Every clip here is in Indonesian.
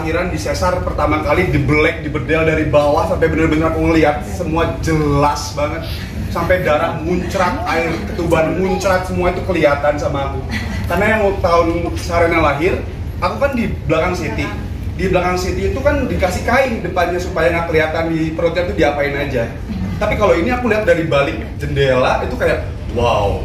lahiran di sesar pertama kali dibelek, dibedel dari bawah sampai bener-bener aku ngeliat semua jelas banget. Sampai darah muncrat, air ketuban muncrat, semua itu kelihatan sama aku. Karena yang tahun Sarena lahir, aku kan di belakang Siti. Di belakang Siti itu kan dikasih kain depannya supaya nggak kelihatan di perutnya itu diapain aja. Tapi kalau ini aku lihat dari balik jendela itu kayak wow.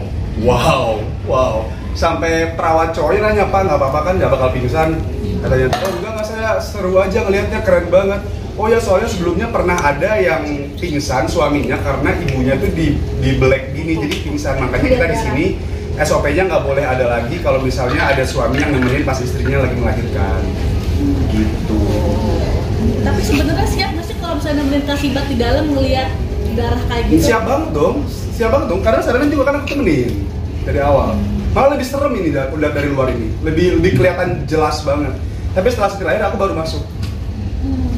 Sampai perawat cowoknya nanya, "Pak, nggak apa-apa kan, nggak bakal pingsan?" Katanya, "Oh enggak, saya seru aja ngelihatnya, keren banget." Oh ya, soalnya sebelumnya pernah ada yang pingsan suaminya karena ibunya tuh di black gini, jadi pingsan. Makanya kita di sini SOP-nya nggak boleh ada lagi kalau misalnya ada suami yang nemenin pas istrinya lagi melahirkan. Gitu. Tapi sebenarnya siap nggak sih kalau misalnya nemenin kasibat di dalam ngelihat darah kayak gitu? Siap banget dong. Karena Sarena juga kan aku temenin dari awal. Malah lebih serem ini aku lihat dari luar ini, lebih kelihatan jelas banget. Tapi setelah Siti lahir aku baru masuk,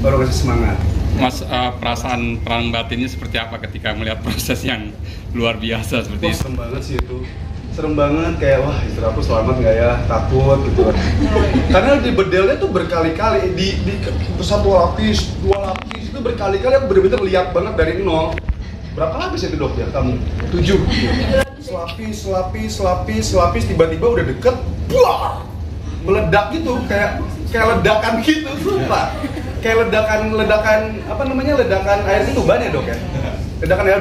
baru kasih semangat. Mas, perasaan perang batinnya seperti apa ketika melihat proses yang luar biasa seperti itu? Serem banget sih itu, serem banget, kayak wah istri aku selamat nggak ya, takut gitu kan. Karena di bedelnya tuh berkali-kali, di satu lapis, dua lapis itu berkali-kali aku bener-bener lihat banget dari nol. Berapa lapis itu dok ya kamu? 7. Selapis, tiba-tiba udah deket, buar, meledak gitu, kayak ledakan gitu, sumpah. Kayak ledakan apa namanya, ledakan air ketuban ya dok ya? Ledakan air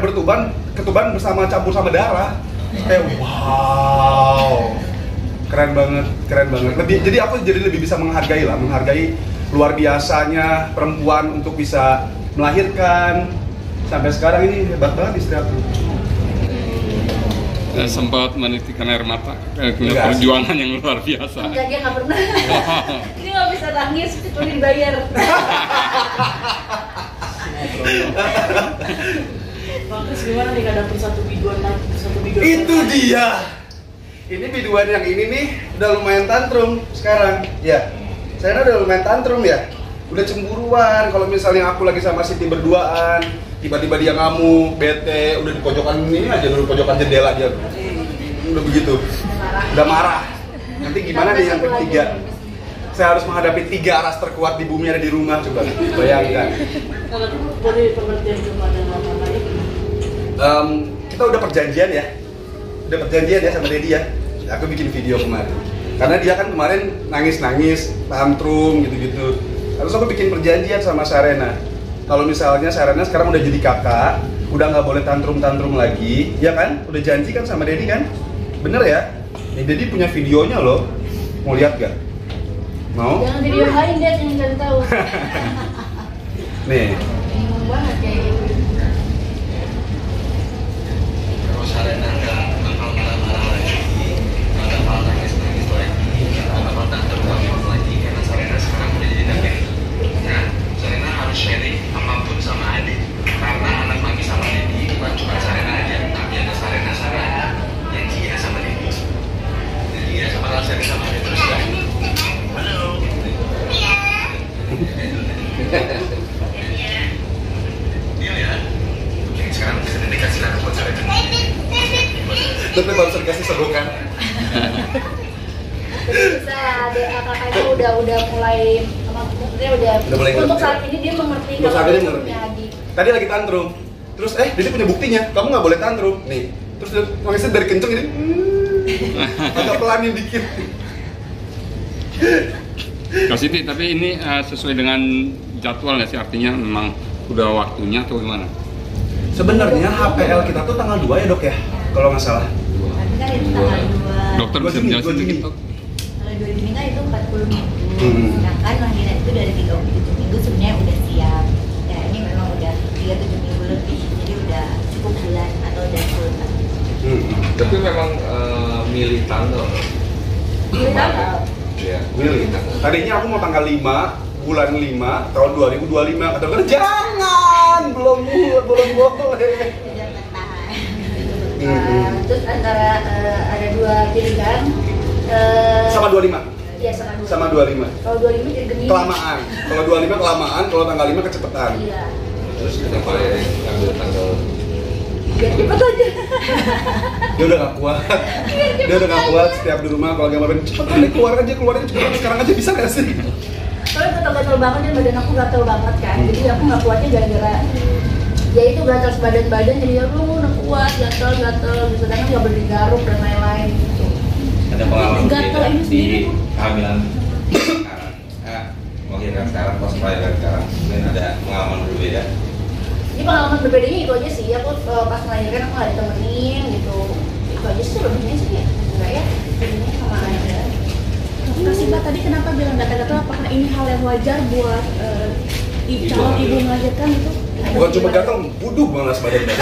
ketuban bersama campur sama darah. Kayak wow, keren banget. Jadi aku lebih bisa menghargai luar biasanya perempuan untuk bisa melahirkan. Sampai sekarang ini hebat banget istri aku. Sempat menitikan air mata, perjuangan yang luar biasa. Enggak, dia nggak pernah. Dia nggak bisa nangis, kecuali dibayar. Bagus, gimana nih nggak dapet satu biduan? Itu dia. Ini biduan yang ini nih udah lumayan tantrum sekarang. Ya, saya udah lumayan tantrum ya. Udah cemburuan. Kalau misalnya aku lagi sama Siti berduaan, tiba-tiba dia ngamuk, bete, udah di pojokan ini aja, udah di pojokan jendela dia. Udah begitu. Udah marah. Nanti gimana nih yang ketiga? Saya harus menghadapi 3 aras terkuat di bumi ada di rumah, coba bayangkan. Kalau boleh pengertian cuma ada nama lain. Kita udah perjanjian ya sama Dedi ya. Aku bikin video kemarin. Karena dia kan kemarin nangis-nangis, tantrum gitu-gitu. Terus aku bikin perjanjian sama Sarena. Kalau misalnya Sarena sekarang udah jadi kakak, udah nggak boleh tantrum-tantrum lagi, ya kan? Udah janji kan sama Dedi kan? Bener ya? Nih Dedi punya videonya loh. Mau lihat gak? Mau? Jangan video lain dia yang cari tahu. Nih. Bingung banget kayak gitu. Kalau Sarena nggak bakal marah-marah lagi, nggak bakal nangis-nangis lagi, nggak bakal tantrum lagi, karena Sarena sekarang udah jadi kakek. Nah, Sarena harus sharing apapun sama adik, karena anak mami sama Dedi bukan cuma Sarena aja, tapi ada Sarena yang dia sama Dedi. Jadi dia sama Sarena sama adik terus kan. Halo. Iya ya. Oke, sekarang bisa dikasih nama buat Sarena. Tapi baru dikasih segokan. Bisa kakaknya udah mulai maksudnya udah mulai untuk ngerti. saat ini dia mengerti Untuk saat ini dia mengerti. punya adik. Tadi lagi tantrum. Terus Dedi punya buktinya, kamu nggak boleh tantrum. Nih. Terus nangisnya dari kenceng ini. Agak pelanin dikit. Kak Siti, tapi ini sesuai dengan jadwal nggak sih? Artinya memang udah waktunya atau gimana? Sebenarnya HPL kita tuh tanggal 2 ya dok ya, kalau nggak salah. Tapi kan itu tanggal 2 Dokter bisa menjelaskan sedikit dok? tanggal 2 Juni kan itu 40 minggu. Sedangkan lahiran itu dari 37 minggu sebenarnya udah siap. Ya ini memang udah 37 minggu lebih, jadi udah cukup bulan atau udah full time. Tapi memang milih tanggal. Milih tanggal. Iya. Milih. Tadinya aku mau tanggal 5 bulan 5 tahun 2025. Kata dokter jangan, belum boleh. Jangan tahan. Terus antara ada 2 pilihan. Sama 25. Iya Sama 25. Kalau 25 jadi Gemini. Kelamaan. Kalau 25 kelamaan, kalau tanggal 5 kecepatan. Iya. Terus kenapa ya ngambil tanggal? Biar cepet aja. Dia udah gak kuat setiap di rumah kalau nggak ngapain cepet kali keluar aja cepet sekarang aja bisa gak sih? Kalau gatal-gatal banget dan badan aku gatal banget kan. Jadi aku nggak kuatnya gara-gara ya itu gatal sebadan badan, jadi aku udah kuat gatal-gatal gitu, sedangkan nggak berdiri garuk dan lain-lain gitu. Ada pengalaman Gatal berbeda ini di sendiri. kehamilan sekarang, melahirkan sekarang, pas melahirkan sekarang, mungkin ada pengalaman berbeda. Ini pengalaman berbedanya itu aja sih, aku pas melahirkan aku nggak ditemenin gitu. Itu aja sih lebihnya sih enggak ya, jadinya sama aja. Kasih Mbak tadi kenapa bilang gatal-gatal? Apakah ini hal yang wajar buat calon ibu melahirkan itu? Bukan cuma gatal, buduk banget badan-badan.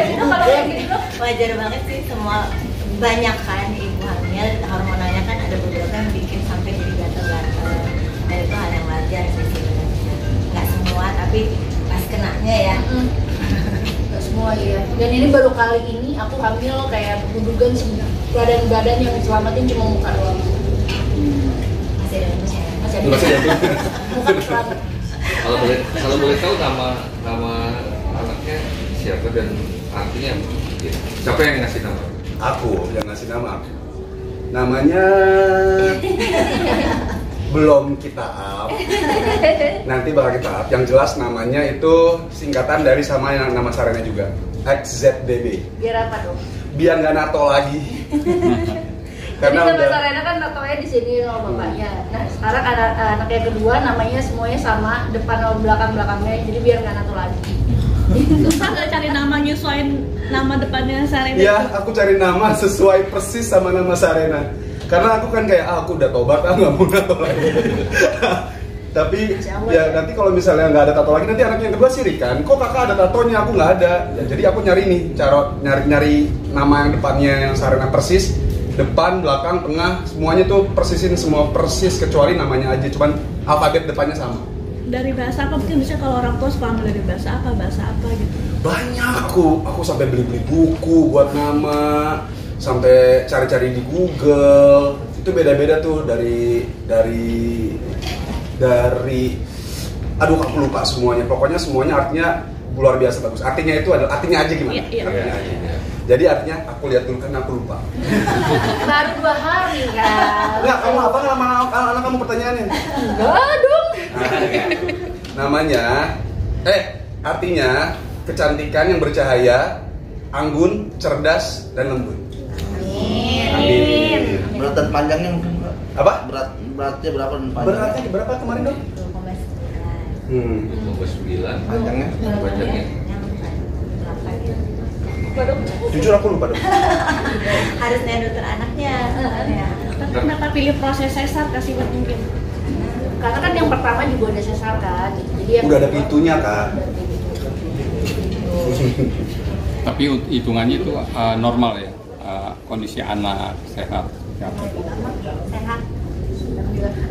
Itu kalau kayak gitu Wajar banget sih, semua banyak kan ibu hamil hormonalnya kan ada beberapa yang bikin sampai jadi gatal-gatal. Dan itu hal yang wajar sih sebenarnya. Nggak semua, tapi pas kenanya ya. nggak semua ya. Dan ini baru kali ini aku hamil kayak budugan badan-badan yang selamatin cuma muka doang. Masih ada ya. Masih ada. Masih ada. Muka selamat. Kalau boleh tahu nama anaknya siapa dan artinya apa? Gitu. Siapa yang ngasih nama? Aku yang ngasih nama aku. Namanya belum kita up. Nanti bakal kita up. Yang jelas namanya itu singkatan dari sama yang nama Sarena juga. XZDB. Biar apa dong? Biar nggak nato lagi. Jadi Karena sama udah Sarena kan tatonya di sini sama bapaknya. Nah sekarang anak yang kedua namanya semuanya sama, depan sama belakangnya. Jadi biar nggak nato lagi. Susah nggak cari nama nyesuaiin nama depannya Sarena? Iya, aku cari nama sesuai persis sama nama Sarena. Karena aku kan kayak, aku udah tobat, nggak mau nato lagi. Tapi ya nanti kalau misalnya nggak ada tato lagi, nanti anak yang kedua sirik kan, kok kakak ada tatonya, aku nggak ada. Ya, jadi aku nyari nih, cara nyari nama yang depannya yang Sarena persis, depan, belakang, tengah, semuanya tuh persisin semua persis kecuali namanya aja, cuman alfabet depannya sama. Dari bahasa apa? Mungkin bisa kalau orang tua suka ambil dari bahasa apa gitu. Banyak aku sampai beli buku buat nama, sampai cari-cari di Google. Itu beda-beda tuh dari aduh aku lupa semuanya. Pokoknya semuanya artinya luar biasa bagus. Artinya itu adalah artinya aja gimana? Iya. Artinya aja. Jadi artinya aku lihat dulu kan aku lupa. Baru 2 hari kan. Enggak, kamu apa nama anak kamu pertanyaannya? Enggak dong. Namanya artinya kecantikan yang bercahaya, anggun, cerdas dan lembut. Amin. Berat dan panjangnya mungkin Mbak. Apa? Beratnya berapa dan panjangnya? Beratnya berapa kemarin dong? 29 Panjangnya? Panjangnya Jujur aku lupa dong. Harusnya dokter anaknya. Ya. Tapi kenapa pilih proses sesar kasih buat mungkin? Karena kan yang pertama juga udah sesar kan. Jadi yang Udah ada pintunya kan. Tapi hitungannya itu normal ya, kondisi anak sehat. Ya. Sehat.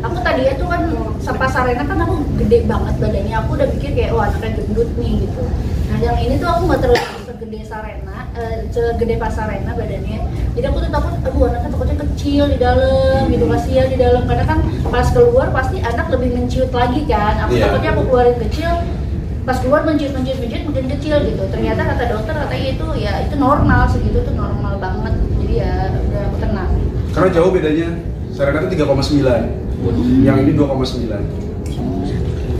Aku tadinya tuh kan pas Sarena kan aku gede banget badannya, aku udah pikir kayak anaknya gendut nih gitu. Nah yang ini tuh aku nggak terlalu segede Sarena, segede pas Sarena badannya. Jadi aku tuh takut, anaknya takutnya kecil di dalam gitu, kasihan di dalam. Karena kan pas keluar pasti anak lebih menciut lagi kan. Aku takutnya aku keluarin kecil, pas keluar menciut makin kecil gitu. Ternyata kata dokter katanya itu normal, segitu tuh normal banget. Jadi ya udah aku tenang. Karena jauh bedanya. Sarena itu 3,9. Yang ini 2,9.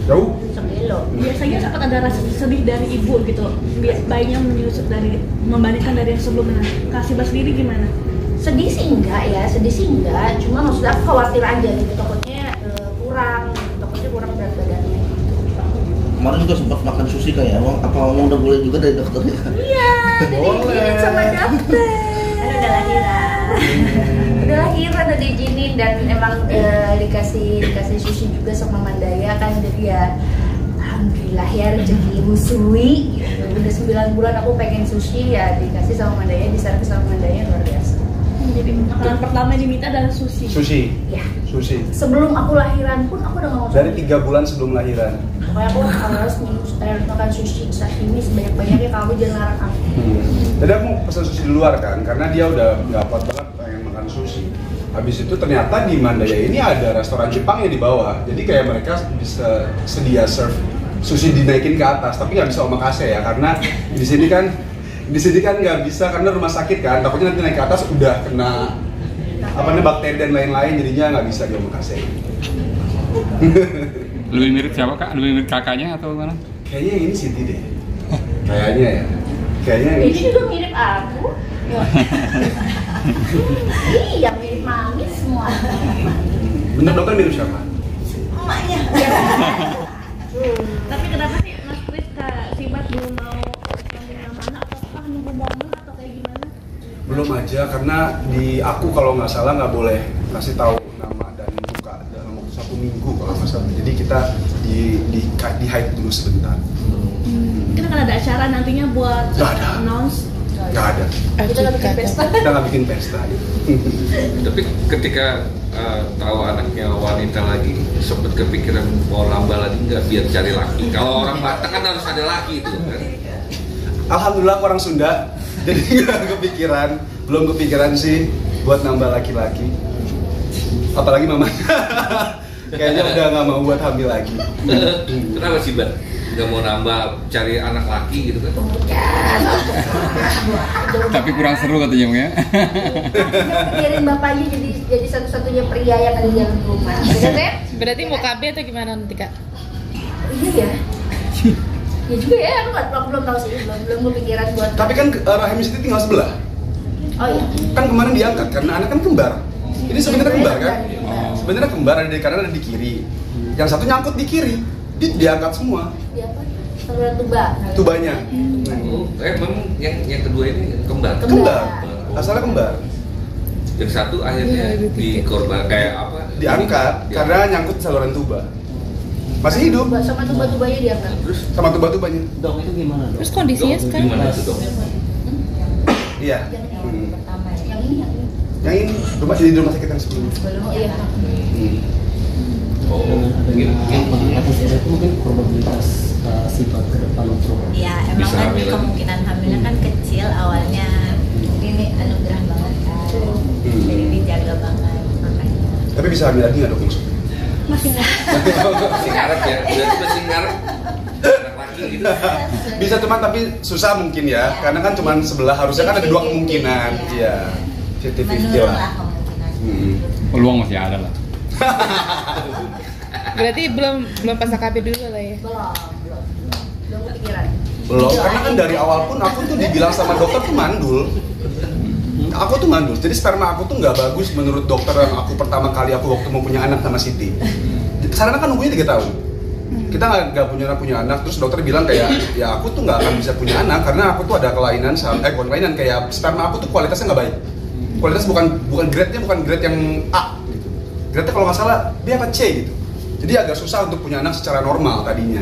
Jauh. Sekilo. Biasanya sempat ada rasa sedih dari ibu gitu, bayinya menyusut membandingkan dari yang sebelumnya. Kasih Mbak sendiri gimana? Sedih sih enggak, cuma maksudnya aku khawatir aja gitu, takutnya kurang berat badannya. Kemarin juga sempat makan sushi kayak apa ngomong udah boleh juga dari dokternya? Iya, diizinin sama dokter. Kan udah lahiran. Udah diizinin dan emang dikasih sushi juga sama Mandaya kan, jadi ya alhamdulillah ya rezeki musui gitu. Udah 9 bulan aku pengen sushi ya dikasih sama Mandaya, diservis sama Mandaya, luar biasa. Jadi makanan pertama yang diminta adalah sushi. Ya. Sushi. Sebelum aku lahiran pun aku udah ngomong Dari 3 bulan sebelum lahiran. pokoknya aku harus makan sushi sashimi sebanyak-banyaknya, kamu jangan larang aku. Jadi aku pesan sushi di luar kan, karena dia udah nggak kuat banget pengen makan sushi. Habis itu ternyata di Mandaya ini ada restoran Jepang yang di bawah, jadi kayak mereka bisa sedia serve sushi dinaikin ke atas, tapi nggak bisa omakase ya, karena di sini kan nggak bisa karena rumah sakit kan, takutnya nanti naik ke atas udah kena bakteri dan lain-lain, jadinya nggak bisa di omakase. Lebih mirip siapa kak? Lebih mirip kakaknya atau mana? Kayaknya yang ini Siti deh. Kayaknya ya. Kayaknya yang Ini ini. juga mirip aku. Iya, mirip mami semua. Bener dokter mirip siapa? Emaknya. Tapi kenapa sih Mas Kris Kak Sibat belum mau kasih nama anak atau nunggu momen atau kayak gimana? Belum aja karena di aku kalau nggak salah nggak boleh kasih tahu nama dan buka dalam waktu 1 minggu kalau nggak salah. Jadi kita di hide dulu sebentar. Mungkin akan ada acara nantinya buat Nggak ada. announce. Nggak ada. Kita nggak bikin pesta. Kita nggak bikin pesta. Tapi ketika tahu anaknya wanita lagi, sempet kepikiran mau nambah lagi nggak biar cari laki? Kalau orang Batak kan harus ada laki itu kan. Alhamdulillah aku orang Sunda, jadi nggak belum kepikiran sih buat nambah laki-laki. Apalagi mama, kayaknya udah nggak mau buat hamil lagi. Kenapa sih Bat? Nggak mau nambah cari anak laki gitu kan? Tapi kurang seru katanya Bang ya. Pikirin bapaknya jadi satu-satunya pria yang ada di dalam rumah. Bener kan? Berarti mau KB atau gimana nanti kak? Iya ya. Ya juga ya, aku belum tahu sih, belum kepikiran buat. Tapi kan rahim Siti tinggal sebelah. Oh iya. Kan kemarin diangkat karena anak kan kembar. Ini sebenarnya kembar kan? Sebenarnya kembar ada di kanan ada di kiri. Yang satu nyangkut di kiri, diangkat semua. Di apa? Saluran tuba. Tubanya. Memang yang kedua ini kembar. Kembar. Asalnya kembar. Yang satu akhirnya dikorban kayak apa? Diangkat karena nyangkut saluran tuba. Masih hidup Sama tuba-tubanya diangkat. Terus sama tuba-tubanya. Dok itu gimana dok? Terus kondisinya sekarang? gimana itu dong? Iya. Yang pertama ya. Yang ini. Yang ini di rumah sakit yang sebelumnya. Oh iya. Oh, Yang atas itu mungkin probabilitas sifat ke depan untuk Ya emang Bisa kan hamil lagi. kemungkinan hamilnya kan kecil awalnya. Ini anugerah banget kan. Jadi dijaga banget makanya. Tapi bisa hamil lagi nggak dok maksudnya? Masih masih ngarep ya? Berarti masih ngarep anak laki gitu. Bisa cuman tapi susah mungkin ya, karena kan cuman sebelah harusnya kan ada 2 kemungkinan. Iya. 50-50 menurun lah. lah kemungkinan. Peluang masih ada lah. Berarti belum pas KB dulu lah ya? Belum kepikiran. Belum, karena kan dari awal pun aku tuh dibilang sama dokter tuh mandul. Aku tuh mandul, jadi sperma aku tuh nggak bagus menurut dokter yang aku pertama kali aku waktu mau punya anak sama Siti. Sarana kan nunggunya 3 tahun. Kita nggak punya anak, terus dokter bilang kayak ya aku tuh nggak akan bisa punya anak karena aku tuh ada kelainan, bukan kelainan, kayak sperma aku tuh kualitasnya nggak baik. Kualitas bukan grade-nya bukan grade yang A gitu. Grade-nya kalau nggak salah dia apa C gitu. Jadi agak susah untuk punya anak secara normal tadinya.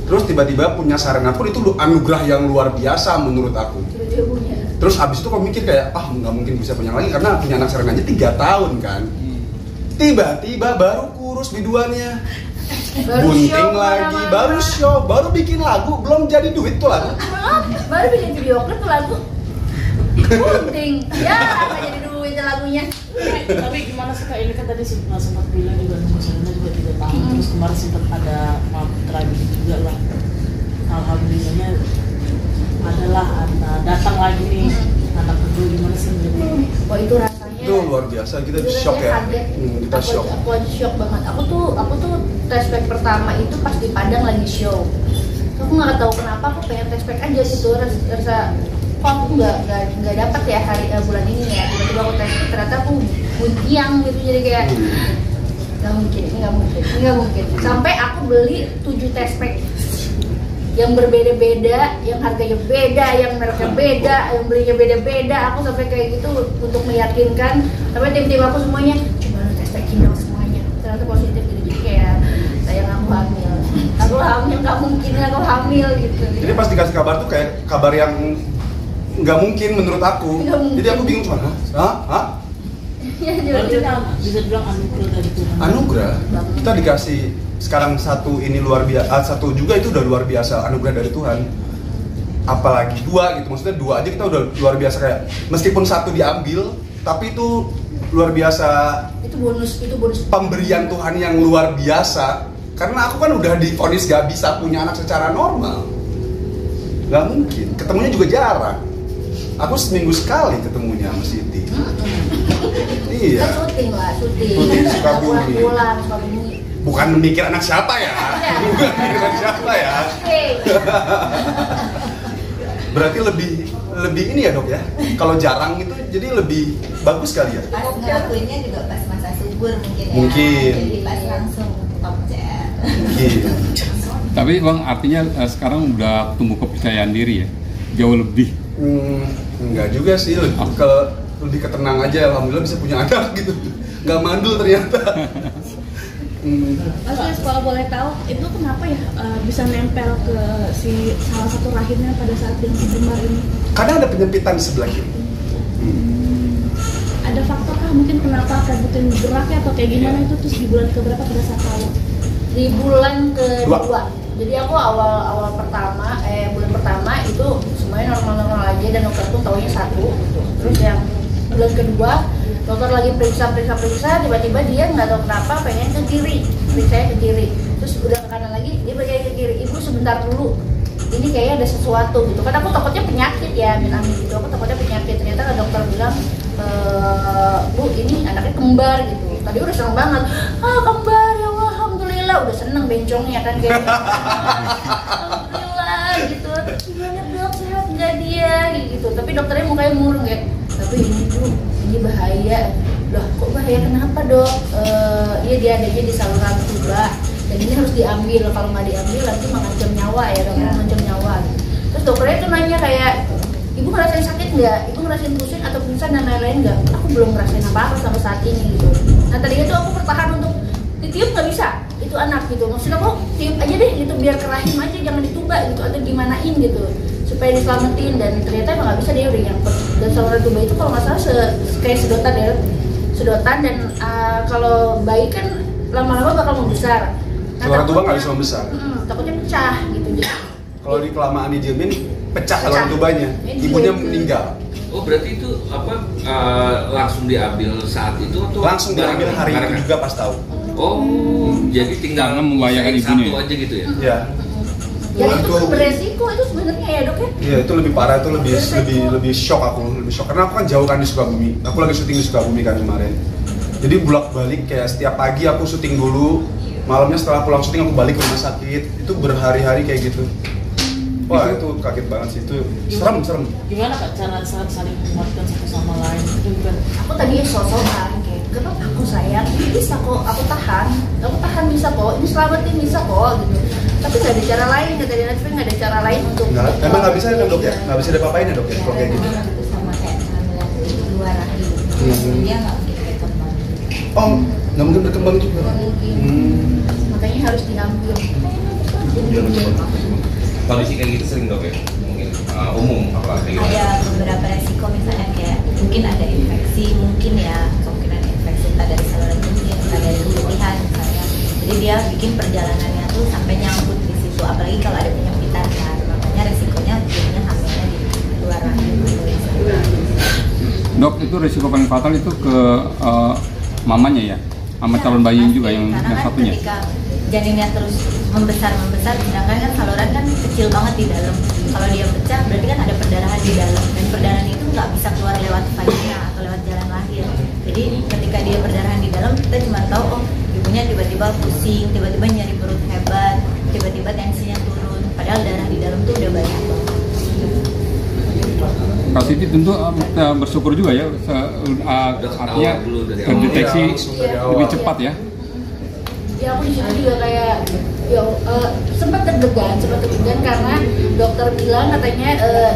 Terus tiba-tiba punya Sarana pun itu anugerah yang luar biasa menurut aku. Dia punya. Terus abis itu kok mikir kayak nggak mungkin bisa punya lagi karena punya anak Sarana aja 3 tahun kan. Tiba-tiba baru kurus biduannya. Bunting lagi, baru show, baru bikin lagu, belum jadi duit tuh lagu. Baru bikin video klip tuh lagu. Bunting. Ya, apa jadi duit lagunya. Tapi gimana sih kak, ini kan tadi sempat bilang juga sama Serena juga 3 tahun, terus kemarin sempat ada tragedi juga lah. Alhamdulillahnya adalah datang lagi nih anak kedua, gimana sih menjadi? Wah itu rasanya. Itu luar biasa, kita shock ya. Kita shock. Aku aja shock banget. Aku tuh test pack pertama itu pas di Padang lagi show. Aku nggak tahu kenapa aku pengen test pack aja gitu, rasa kok aku nggak dapat ya bulan ini ya. Tiba-tiba aku test pack, ternyata aku buntiang gitu, jadi kayak nggak mungkin. Sampai aku beli 7 test pack yang berbeda-beda, yang harganya beda, yang mereknya beda, yang belinya beda-beda. Aku sampai kayak gitu untuk meyakinkan. Tapi tim aku semuanya coba lu tes packing dong semuanya. Ternyata positif gitu. Jadi kayak sayang aku hamil, nggak mungkin aku hamil gitu. Jadi pas dikasih kabar tuh kayak kabar yang nggak mungkin menurut aku. Jadi aku bingung cuma hah? Ya, Berarti bisa bilang anugerah dari Tuhan. Anugerah. Kita dikasih sekarang satu ini luar biasa, satu juga itu udah luar biasa anugerah dari Tuhan. Apalagi 2 gitu, maksudnya 2 aja kita udah luar biasa, kayak meskipun 1 diambil, tapi itu luar biasa. Itu bonus. Pemberian Tuhan yang luar biasa. Karena aku kan udah divonis gak bisa punya anak secara normal. Gak mungkin. Ketemunya juga jarang. Aku seminggu sekali ketemunya sama Siti. Iya. Syuting. Syuting Sukabumi. Pulang. bukan mikir anak siapa ya. Bukan mikir anak siapa ya. Berarti lebih ini ya dok ya. Kalau jarang itu jadi lebih bagus kali ya. Pas ngelakuinnya juga pas masa subur mungkin ya. Mungkin. Jadi pas langsung top jet. Mungkin. Tapi bang artinya sekarang udah tumbuh kepercayaan diri ya, jauh lebih. Enggak juga sih, lebih ketenang aja. Alhamdulillah bisa punya anak gitu. Nggak mandul ternyata. Mas, kalau boleh tahu itu kenapa ya bisa nempel ke si salah satu rahimnya pada saat yang si kembar ini? Karena ada penyempitan di sebelah kiri. Ada faktor kah mungkin kenapa kabutin geraknya atau kayak gimana itu terus di bulan keberapa pada saat tahu? Di bulan kedua. Jadi aku awal bulan pertama itu semuanya normal-normal aja dan dokter pun taunya 1 gitu. Terus yang bulan kedua dokter lagi periksa tiba-tiba dia nggak tahu kenapa pengen ke kiri, periksanya ke kiri, terus udah ke kanan lagi dia pengen ke kiri. Ibu sebentar dulu, ini kayaknya ada sesuatu gitu kan. Aku takutnya penyakit ya, amin gitu, aku takutnya penyakit. Ternyata dokter bilang Bu ini anaknya kembar gitu. Tadi udah seneng banget, kembar ya Allah, alhamdulillah, udah seneng bencongnya kan kayak alhamdulillah gitu. Gimana dok, sehat nggak dia gitu. Tapi dokternya mukanya murung kayak, tapi ini bahaya. Loh kok bahaya, kenapa dok? Iya dia adanya di saluran tuba dan ini harus diambil, kalau nggak diambil nanti mengancam nyawa ya dok, mengancam nyawa gitu. Terus dokternya tuh nanya kayak, ibu ngerasain sakit nggak? Ibu ngerasain pusing atau pingsan dan lain-lain nggak? Aku belum ngerasain apa-apa sampai saat ini gitu. Nah tadinya tuh aku bertahan untuk ditiup nggak bisa, itu anak gitu. Maksudnya aku tiup aja deh gitu biar ke rahim aja, jangan dituba gitu atau gimanain gitu supaya diselamatin. Dan ternyata emang nggak bisa, dia udah nyangkut. Dan saluran tuba itu kalau nggak salah kayak sedotan dan kalau bayi kan lama-lama bakal membesar. Nah, saluran tuba nggak bisa membesar. Takutnya pecah gitu. Kalau di kelamaan didiemin pecah saluran tubanya, ibunya meninggal. Oh berarti itu langsung diambil saat itu atau langsung diambil hari itu juga pas tahu. Jadi tinggal membayangkan ibunya satu aja gitu ya? Iya. Ya itu kan beresiko itu sebenarnya ya dok ya? Iya itu lebih parah, itu lebih shock karena aku kan jauh kan di Sukabumi. Aku lagi syuting di Sukabumi kan kemarin. Jadi bolak-balik kayak setiap pagi aku syuting dulu, malamnya setelah pulang syuting aku balik ke rumah sakit. Itu berhari-hari kayak gitu. Wah itu kaget banget sih, itu serem. Gimana kak cara saling menguatkan satu sama lain? Aku tadinya sosokan kayak, kenapa aku sayang, ini bisa kok, aku tahan bisa kok, ini selamatin bisa kok gitu. Tapi nggak ada cara lain, kata dia, tapi nggak ada cara lain untuk. Emang nggak bisa ya dok ya? Nggak bisa diapa-apain ya dok ya? Kalau kayak gitu. Sama kayak di luar rahim, dia nggak mungkin berkembang. Oh, nggak mungkin berkembang juga. Makanya harus diambil. Kondisi kayak gitu sering dok ya? Mungkin umum apalagi gitu? Ada beberapa resiko misalnya kayak mungkin ada infeksi, mungkin ya kemungkinan infeksi entah dari saluran kemih, entah dari kemutihan misalnya. Jadi dia bikin perjalanannya tuh sampai nyangkut di situ, apalagi kalau ada penyempitan kan. Makanya resikonya jadinya hamilnya di luar rahim. Dok, itu resiko paling fatal itu ke mamanya ya? Sama calon bayi juga yang satunya? Ketika janinnya terus membesar, sedangkan kan saluran kan kecil banget di dalam. Kalau dia pecah berarti kan ada perdarahan di dalam, dan perdarahan itu nggak bisa keluar lewat vagina atau lewat jalan lahir. Jadi ketika dia perdarahan di dalam, kita cuma tahu ibunya tiba-tiba pusing, tiba-tiba nyari perut hebat, tiba-tiba tensinya turun, padahal darah di dalam tuh udah banyak banget. Kak Siti tentu bersyukur juga ya, artinya terdeteksi lebih cepat ya. Ya aku di sini juga kayak sempat deg-degan karena dokter bilang katanya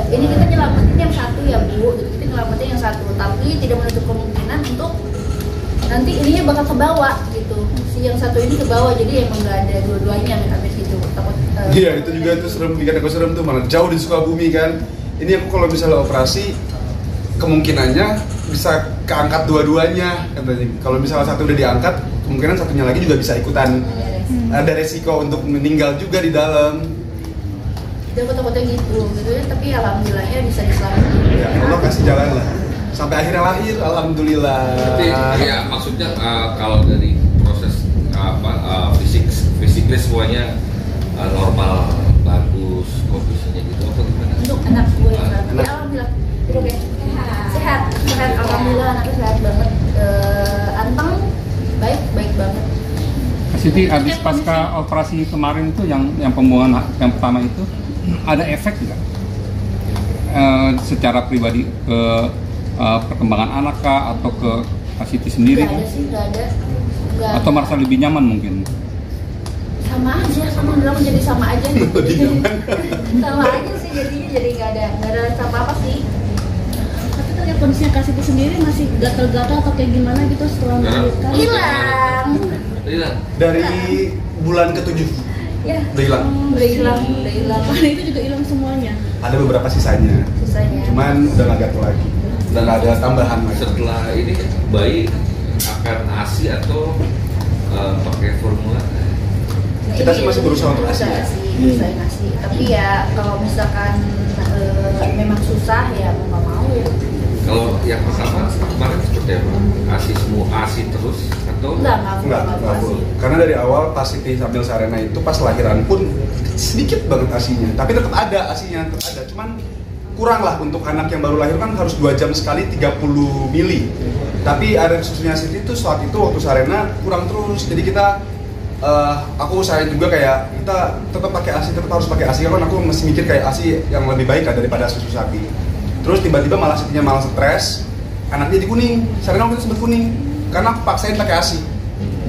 ini kita nyelamatin yang satu ya bu, kita nyelamatin yang satu, tapi tidak menutup kemungkinan untuk nanti ininya bakal ke bawah gitu, si yang satu ini ke bawah, jadi emang nggak ada dua-duanya habis gitu. Iya itu juga itu serem, bikin aku serem tuh, malah jauh di Sukabumi kan. Ini aku kalau misalnya operasi kemungkinannya bisa keangkat dua-duanya katanya. Kalau misalnya satu udah diangkat, kemungkinan satunya lagi juga bisa ikutan ada resiko untuk meninggal juga di dalam. Dia takutnya gitu ya, tapi alhamdulillahnya bisa diselamatin. Ya Allah kasih jalan lah sampai akhirnya lahir, alhamdulillah. Tapi ya maksudnya kalau dari proses fisiknya semuanya normal, bagus, kondisinya gitu apa gimana? Untuk anak gue ya alhamdulillah oke. Sehat alhamdulillah, anaknya sehat banget, anteng baik banget. Siti, habis pasca operasi kemarin itu yang pembuangan yang pertama itu ada efek nggak secara pribadi ke perkembangan anak kah atau ke Siti sendiri? Nggak ada sih, nggak ada. Nggak Atau ada. merasa lebih nyaman mungkin? Sama aja, sama bilang jadi sama aja gitu. Sama aja sih jadinya, jadi nggak ada rasa apa sih. Tapi terlihat kondisinya Kak Siti sendiri masih gatal-gatal atau kayak gimana gitu setelah melahirkan? Hilang. Dari bulan ke-7 Ya. udah hilang. Udah hilang, udah hilang. Mana itu juga hilang semuanya. Ada beberapa sisanya. Sisanya. Cuman udah nggak gatel lagi. Udah nggak ada tambahan lagi. Setelah ini bayi akan ASI atau pakai formula? Kita sih masih berusaha untuk ASI ya. Berusaha ASI. Tapi ya kalau misalkan memang susah ya mau nggak mau ya. Kalau yang pertama kemarin seperti apa? ASI semua ASI terus atau? Enggak full. Karena dari awal pas Siti sambil Sarena itu pas lahiran pun sedikit banget ASInya. Tapi tetap ada ASInya, tetap ada. Cuman kurang lah untuk anak yang baru lahir kan harus 2 jam sekali 30 mili. Tapi ada susunya Siti itu saat itu waktu Sarena kurang terus. Jadi kita aku usahain juga kayak kita tetap pakai ASI, tetap harus pakai ASI kan aku masih mikir kayak ASI yang lebih baik kan daripada susu sapi. Terus tiba-tiba malah Sitinya malah stres, anaknya jadi kuning. Sarena waktu itu sempet kuning karena aku paksain pakai ASI.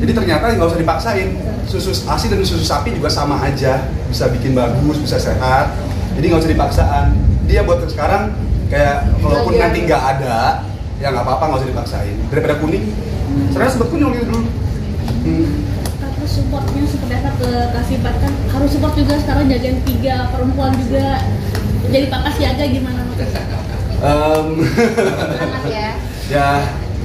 Jadi ternyata nggak usah dipaksain. Susu ASI dan susu sapi juga sama aja, bisa bikin bagus, bisa sehat. Jadi nggak usah dipaksaan. Dia buat sekarang kayak kalaupun nanti nggak ada, ya nggak apa-apa, nggak usah dipaksain. Daripada kuning, Sarena sempet kuning waktu itu dulu. Terus supportnya seperti apa ke Kak Sifat kan harus support juga sekarang jagain 3 perempuan juga. Jadi pakas jaga gimana? Ya. Ya,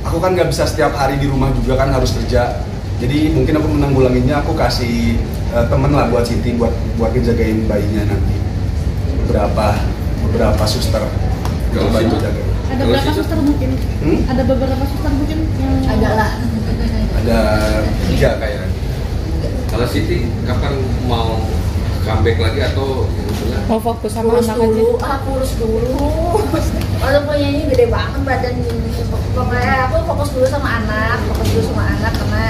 aku kan nggak bisa setiap hari di rumah juga kan harus kerja. Jadi mungkin aku menanggulanginya, aku kasih temen lah buat Siti buat ngejagain bayinya nanti. Beberapa suster Kalau bantu situ? jaga. Ada berapa suster mungkin? Ada beberapa suster mungkin yang Ada lah. Ada 3 kayaknya. Kalau Siti kapan mau comeback lagi atau Mau fokus sama Kurus anak aja? dulu, kurus dulu. Kalau punya ini gede banget badan ini. Pokoknya aku fokus dulu sama anak karena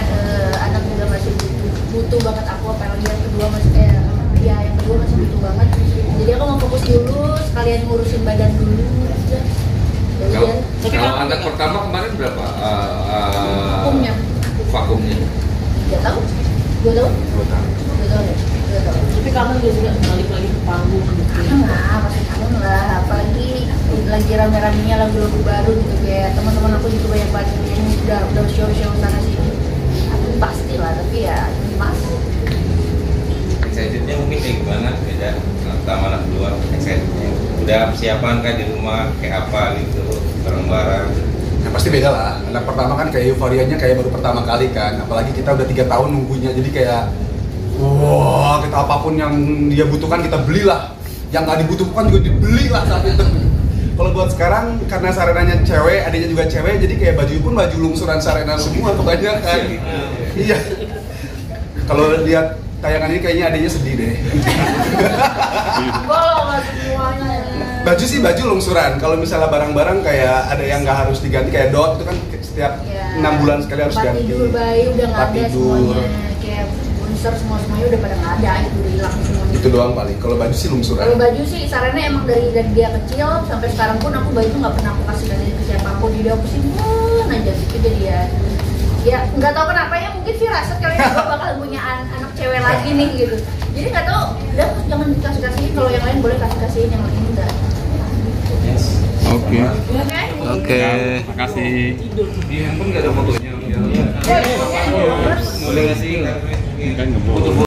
anak juga masih butuh banget aku, apalagi yang kedua masih yang kedua masih butuh banget. Jadi aku mau fokus dulu, sekalian ngurusin badan dulu. Kalau anak pertama kemarin berapa? Vakumnya? 2 tahun? 2 tahun? 2 tahun. 2 tahun ya? 2 tahun. Tapi kamu juga balik lagi ke panggung gitu. Kangen lah, pasti kangen lah. Apalagi lagi rame-ramenya lagu-lagu baru gitu, kayak teman-teman aku juga banyak banget yang udah show sana sini. Aku pasti lah, tapi ya masih. Excitednya mungkin kayak gimana? Beda pertama anak kedua, excitednya. Udah persiapan kan di rumah kayak apa gitu, bareng-bareng. Nah, pasti beda lah. Anak pertama kan kayak euforianya kayak baru pertama kali kan. Apalagi kita udah 3 tahun nunggunya, jadi kayak wah, kita apapun yang dia butuhkan kita belilah. Yang nggak dibutuhkan juga dibeli lah saat itu. Kalau buat sekarang karena Sarenanya cewek, adiknya juga cewek, jadi kayak baju pun baju lungsuran Sarena semua kebanyakan. Iya. Kalau lihat tayangan ini kayaknya adiknya sedih deh. Nggak semuanya. Baju sih baju lungsuran. Kalau misalnya barang-barang kayak ada yang nggak harus diganti kayak dot itu kan setiap 6 bulan sekali harus Tempat ganti. tidur bayi udah nggak ada tidur. semuanya. Kayak bonser semuanya udah pada nggak ada, itu udah hilang semuanya. Itu doang paling. Kalau baju sih lungsuran. Kalau baju sih Sarena emang dari dia kecil sampai sekarang pun aku baju nggak pernah aku kasih dari ke siapapun, jadi aku simpen aja gitu. Jadi ya nggak tahu kenapa ya, mungkin firasat kali ya gue bakal punya anak cewek lagi nih gitu. Jadi nggak tahu, udah jangan dikasih-kasihin, kalau yang lain boleh kasih-kasihin, yang lain enggak. Oke. Oke. Terima kasih. Di handphone nggak ada fotonya? Boleh ngasih. Kan nggak boleh.